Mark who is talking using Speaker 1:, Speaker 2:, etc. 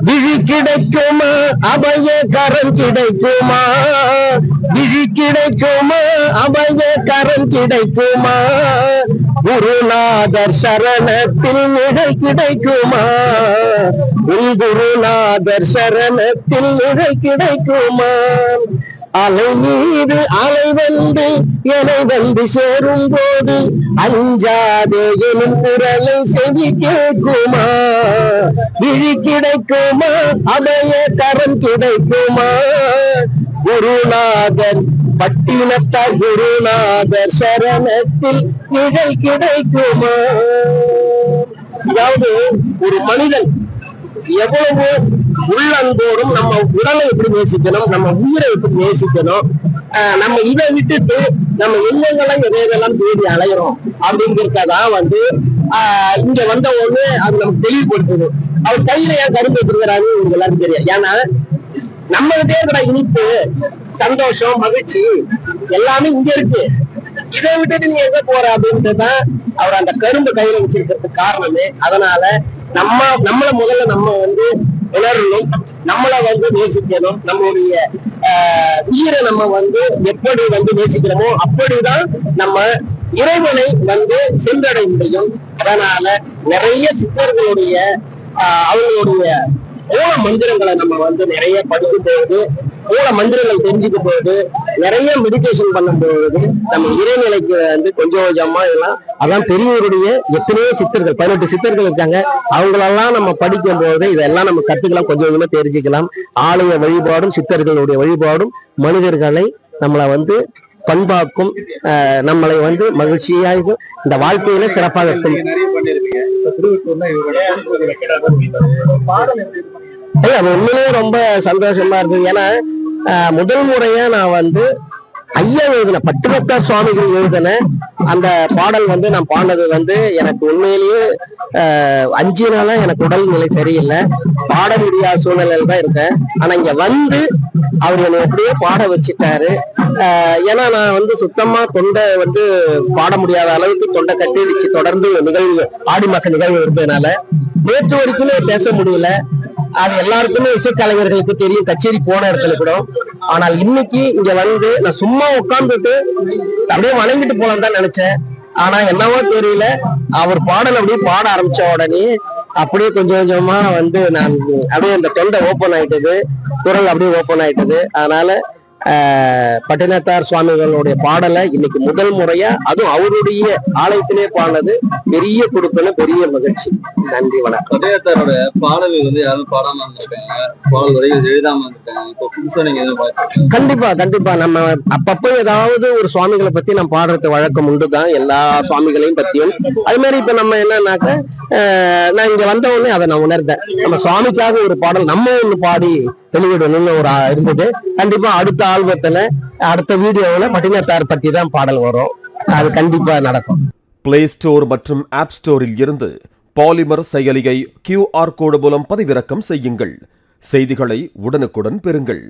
Speaker 1: விழி கிடைக்குமா அபய கரம் கிடைக்குமா, விழி கிடைக்குமா அபய கரம் கிடைக்குமா, குருநாதர் சரணத்தில் நிழல் கிடைக்குமா, உன் குருநாதர் சரணத்தில் நிழல் கிடைக்குமா. அலை மீது அலை வந்து என்னை வந்து சேரும் போது அஞ்சாதே எனும் குரலை செவி கேட்குமா, விழி கிடைக்குமா அபய கரம் கிடைக்குமா, குருநாதர் பட்டினத்தார் குருநாதர் சரணத்தில் நிழல் கிடைக்குமா. அதாவது ஒரு மனிதன் எவ்வளவு உள்ளன்போடும் நம்ம உடலை எப்படி நேசிக்கணும், நம்ம உயிரை எப்படி நேசிக்கணும், நம்ம இதை விட்டுட்டு நம்ம எண்ணங்களை எதையெல்லாம் தேடி அலைகிறோம் அப்படிங்கிறதான் இங்க வந்த ஒண்ணு அது நமக்கு தெளிவுபடுத்துது. அவர் கையில ஏன் கரும்பு வச்சிருக்கிறாரு உங்களுக்கு எல்லாரும் தெரியும். ஏன்னா நம்ம கிட்டே இருக்கிற இனிப்பு, சந்தோஷம், மகிழ்ச்சி எல்லாமே இங்க இருக்கு. இதை விட்டுட்டு நீ எங்க போற அப்படின்றதுதான் அவர் அந்த கரும்பு கையில வச்சிருக்கிறதுக்கு காரணமே. அதனால நம்மள முதல்ல நம்ம உணரணும், நம்மளை நேசிக்கணும். நம்மளுடைய உயிரை நம்ம எப்படி நேசிக்கிறோமோ அப்படிதான் நம்ம இறைவனை சென்றடைய முடியும். அதனால நிறைய சித்தர்களுடைய அவங்களுடைய மூல மந்திரங்களை நம்ம நிறைய படிக்கும் போது, மூல மந்திரங்கள் தெரிஞ்சுக்கும் போது, நிறைய மெடிடேஷன் பண்ணும் போது நம்ம இறைநிலைக்கு கொஞ்சம் கொஞ்சமா இதெல்லாம் அதான் பெரியவருடைய எத்தனையோ சித்தர்கள் 18 சித்தர்கள் இருக்காங்க. அவங்களெல்லாம் நம்ம படிக்கும் போது இதெல்லாம் நம்ம கத்துக்கலாம், கொஞ்சம் கொஞ்சமா தெரிஞ்சுக்கலாம். ஆலய வழிபாடும் சித்தர்களுடைய வழிபாடும் மனிதர்களை நம்மளை பண்பாக்கும், நம்மளை மகிழ்ச்சியாக இந்த வாழ்க்கையில சிறப்பாக இருக்கும். அது உண்மையிலேயே ரொம்ப சந்தோஷமா இருக்குது. ஏன்னா முதல் முறையா நான் ஐயா எழுதின பட்டினத்தார் சுவாமிகள் எழுதின அந்த பாடல் நான் பாடினது எனக்கு உண்மையிலேயே 5 நாளா எனக்கு உடல்நிலை சரியில்லை, பாட முடியாத சூழ்நிலையில தான் இருக்கேன். ஆனா இங்க அவர் என்னை எப்படியோ பாட வச்சுட்டாரு. ஏன்னா நான் சுத்தமா தொண்டை பாட முடியாத அளவுக்கு தொண்டை கட்டிடுச்சு. தொடர்ந்து நிகழ்வு ஆடி மாச நிகழ்வு இருந்ததுனால நேற்று வரைக்குமே பேச முடியல. அது எல்லாருக்குமே இசைக்கலைஞர்களுக்கு தெரியும், கச்சேரி போன இடத்துல கூட. ஆனால் இன்னைக்கு இங்க நான் சும்மா உட்கார்ந்துட்டு அப்படியே வணங்கிட்டு போலாம் தான் நினைச்சேன். ஆனா என்னவோ தெரியல, அவர் பாடல் அப்படியே பாட ஆரம்பிச்ச உடனே அப்படியே கொஞ்சம் கொஞ்சமா நான் அப்படியே அந்த தொண்டை ஓப்பன் ஆயிட்டது, குரல் அப்படியே ஓப்பன் ஆயிட்டது. அதனால பட்டினத்தார் சுவாமிகளுடைய பாடலை இன்னைக்கு முதல் முறையா, அதுவும் அவருடைய ஆலயத்திலே பாடினது பெரிய கொடுப்பன, பெரிய மகிழ்ச்சி. நன்றி, வணக்கம்.
Speaker 2: பட்டினத்தாரோட பாடல் யாரும் பாடாம இருந்திருக்காங்க, பாடல் வரைக்கும் எழுதாம இருந்திருக்காங்க. இப்போ புதுசா நீங்க
Speaker 1: கண்டிப்பா நம்ம அப்பப்போ ஏதாவது ஒரு சுவாமிகளை பத்தி நம்ம பாடுறது வழக்கம் உண்டுதான், எல்லா சுவாமிகளையும் பத்தியும். அது மாதிரி இப்ப நம்ம என்னன்னாக்க, நான் இங்க வந்த உடனே அதை நான் உணர்ந்தேன். நம்ம சுவாமிக்காக ஒரு பாடல் நம்ம ஒண்ணு பாடி வெளியிடணும்னு ஒரு இருந்துட்டு, கண்டிப்பா அடுத்த ஆல்பத்துல அடுத்த வீடியோல பட்டினத்தார் பத்தி தான் பாடல் வரும். அது கண்டிப்பா நடக்கும்.
Speaker 3: பிளே ஸ்டோர் மற்றும் ஆப் ஸ்டோரில் இருந்து பாலிமர் செயலியை QR கோடு மூலம் பதிவிறக்கம் செய்யுங்கள். செய்திகளை உடனுக்குடன் பெறுங்கள்.